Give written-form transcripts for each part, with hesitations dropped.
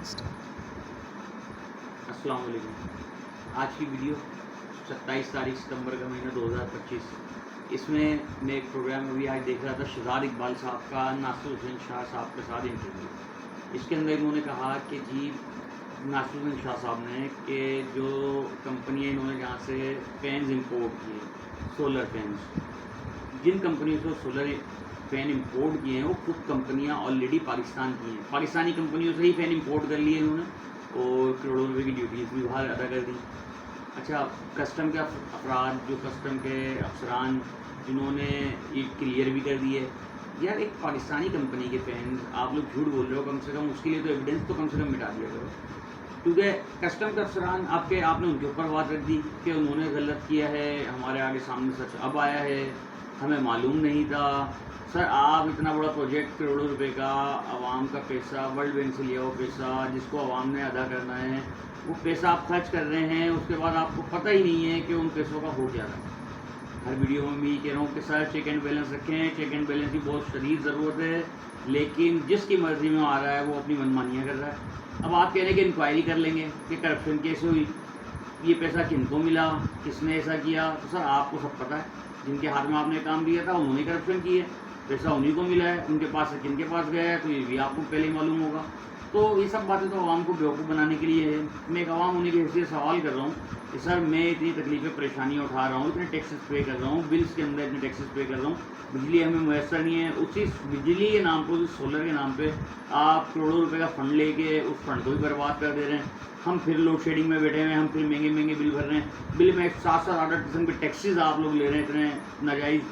अस्सलाम वालेकुम। आज की वीडियो 27 तारीख सितंबर का महीना 2025। इसमें मैं एक प्रोग्राम अभी आज देख रहा था शहजाद इकबाल साहब का नासिर हुसैन शाह साहब के साथ इंटरव्यू। इसके अंदर इन्होंने कहा कि जी नासिर हुसैन शाह साहब ने कि जो कंपनियाँ इन्होंने जहाँ से फैंस इंपोर्ट किए, सोलर फैंस, जिन कंपनियों से सोलर फ़ैन इंपोर्ट किए हैं वो कुछ कंपनियां ऑलरेडी पाकिस्तान की हैं, पाकिस्तानी कंपनियों से ही फ़ैन इंपोर्ट कर लिए इन्होंने और करोड़ों रुपए की ड्यूटीज़ भी बाहर अदा कर दी। अच्छा, कस्टम के अफराद, जो कस्टम के अफसरान जिन्होंने ये क्लियर भी कर दिए, यार एक पाकिस्तानी कंपनी के फ़ैन आप लोग झूठ बोल रहे हो, कम से कम उसके लिए तो एविडेंस तो कम से कम मिटा दिया करो। क्योंकि कस्टम के अफसरान आपने उनके ऊपर बात रख दी कि उन्होंने गलत किया है, हमारे आगे सामने सच अब आया है, हमें मालूम नहीं था। सर आप इतना बड़ा प्रोजेक्ट करोड़ों रुपए का, आवाम का पैसा, वर्ल्ड बैंक से लिया हुआ पैसा जिसको आवाम ने अदा करना है, वो पैसा आप खर्च कर रहे हैं, उसके बाद आपको पता ही नहीं है कि उन पैसों का हो क्या रहा है। हर वीडियो में भी कह रहा हूँ कि सर चेक एंड बैलेंस रखें, चेक एंड बैलेंस की बहुत शदीद ज़रूरत है, लेकिन जिसकी मर्ज़ी में आ रहा है वो अपनी मनमानियाँ कर रहा है। अब आप कह रहे हैं कि इंक्वायरी कर लेंगे कि करप्शन कैसे हुई, ये पैसा किनको मिला, किसने ऐसा किया। तो सर आपको सब पता है, जिनके हाथ में आपने काम दिया था उन्होंने करप्शन की है, पैसा उन्हीं को मिला है, उनके पास से किनके पास गया है तो ये भी आपको पहले ही मालूम होगा। तो ये सब बातें तो आवाम को बेवकूफ़ बनाने के लिए है। मैं एक आवाम होने की हैसियत से सवाल कर रहा हूँ कि सर मैं इतनी तकलीफ़ें परेशानियाँ उठा रहा हूँ, इतने टैक्सेस पे कर रहा हूँ, बिल्स के अंदर इतने टैक्सेस पे कर रहा हूँ, बिजली हमें मैसर नहीं है, उसी बिजली के नाम पर, उस सोलर के नाम पे आप करोड़ों रुपए का फ़ंड लेके उस फंड को भी बर्बाद कर दे रहे हैं। हम फिर लोड शेडिंग में बैठे हुए हैं, हम फिर महंगे महंगे बिल भर रहे हैं, बिल में 7-8 किस्म के टैक्सेस आप लोग ले रहे हैं इतने नाजायज़।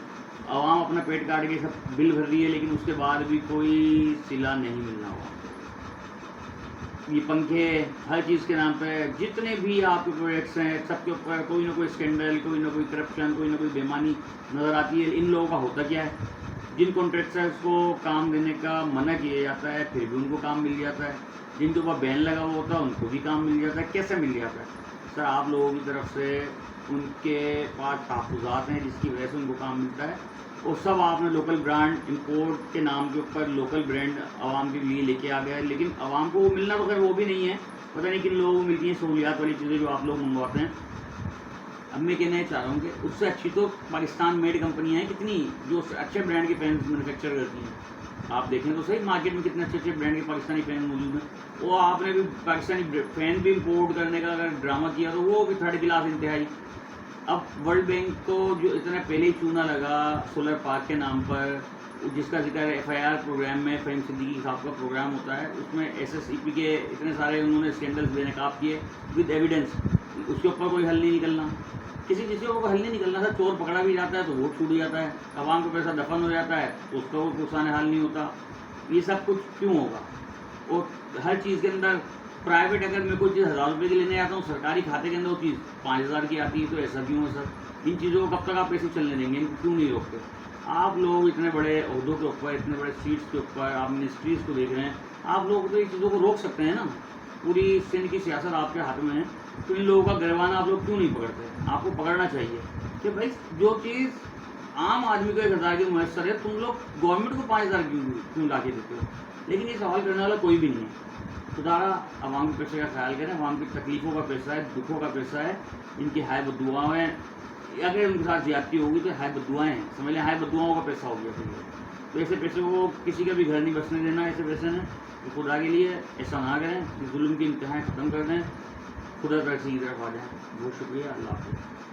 आवाम अपना पेट काट के सब बिल भर रही है, लेकिन उसके बाद भी कोई सिला नहीं मिलना हुआ। ये पंखे हर चीज़ के नाम पे जितने भी आपके प्रोजेक्ट्स हैं सबके ऊपर कोई ना कोई स्कैंडल, कोई ना कोई करप्शन, कोई ना कोई बेईमानी नज़र आती है। इन लोगों का होता क्या है, जिन कॉन्ट्रैक्टर्स को काम देने का मना किया जाता है फिर भी उनको काम मिल जाता है, जिनके ऊपर बैन लगा हुआ होता है उनको भी काम मिल जाता है। कैसे मिल जाता है? सर आप लोगों की तरफ से उनके पास तहफ़्फ़ुज़ात हैं जिसकी वजह से उनको काम मिलता है, और सब आपने लोकल ब्रांड इंपोर्ट के नाम के ऊपर लोकल ब्रांड आवाम के लिए लेके आ गया है। लेकिन आवाम को वो मिलना तो खैर वो भी नहीं है, पता नहीं किन लोगों को मिलती हैं सहूलियात वाली चीज़ें जो आप लोग मंगवाते हैं। अब मैं कहना चाह रहा हूँ कि उससे अच्छी तो पाकिस्तान मेड कंपनियाँ हैं कितनी, जो अच्छे ब्रांड के फैन मैन्युफैक्चर करती हैं। आप देखें तो सही मार्केट में कितने अच्छे अच्छे ब्रांड के पाकिस्तानी फ़ैन मौजूद हैं। वो आपने भी पाकिस्तानी फ़ैन भी इंपोर्ट करने का अगर ड्रामा किया तो वो भी थर्ड क्लास इंतहाई। अब वर्ल्ड बैंक को जो इतना पहले ही चूना लगा सोलर पार्क के नाम पर, जिसका जिक्र FIR प्रोग्राम में फ़हीम सिद्दीकी साहब का प्रोग्राम होता है, उसमें SSEP के इतने सारे उन्होंने स्कैंडल्स बेनकाब किए विद एविडेंस, उसके ऊपर कोई हल नहीं निकलना। किसी चीज़ का हल नहीं निकलना था, चोर पकड़ा भी जाता है तो वोट छूट जाता है, आवाम का पैसा दफन हो जाता है तो उसका वो पुरसाने हाल नहीं होता। ये सब कुछ क्यों होगा? और हर चीज़ के अंदर प्राइवेट, अगर मैं कोई चीज़ 1000 रुपये की लेने आता हूँ, सरकारी खाते के अंदर वो चीज़ 5000 की आती है, तो ऐसा क्यों है सर? इन चीज़ों को कब तक आप ऐसे चलने देंगे, इनको क्यों नहीं रोकते? आप लोग इतने बड़े ओहदों के ऊपर, इतने बड़े सीट्स के ऊपर, आप मिनिस्ट्रीज़ को देख रहे हैं, आप लोग तो इन चीज़ों को रोक सकते हैं ना। पूरी सिंध की सियासत आपके हाथ में है, तो इन लोगों का गिरवाना आप लोग क्यों नहीं पकड़ते? आपको पकड़ना चाहिए कि भाई जो चीज़ आम आदमी को 1000 की मैसर है, तुम लोग गवर्नमेंट को 5000 क्यों ला के देते हो? लेकिन ये सवाल करने वाला कोई भी नहीं है। खुदारा आवाम के पैसे का ख्याल करें, आवाम की तकलीफ़ों का पैसा है, दुखों का पैसा है, इनकी हाय बद्दुआएँ हैं, अगर उनके साथ ज़्यादती होगी तो हाय बद्दुआएँ हैं, समझ लें हाय बद्दुआओं का पैसा हो गया फिर। तो ऐसे पैसे को किसी का भी घर नहीं बसने देना। ऐसे पैसे ने तो खुदा के लिए ऐसा ना करें कि जुल्म की इंतहाएँ ख़त्म कर दें, खुदा तरफ से की तरफ आ जाएँ। बहुत शुक्रिया, अल्लाह हाफ़िज़।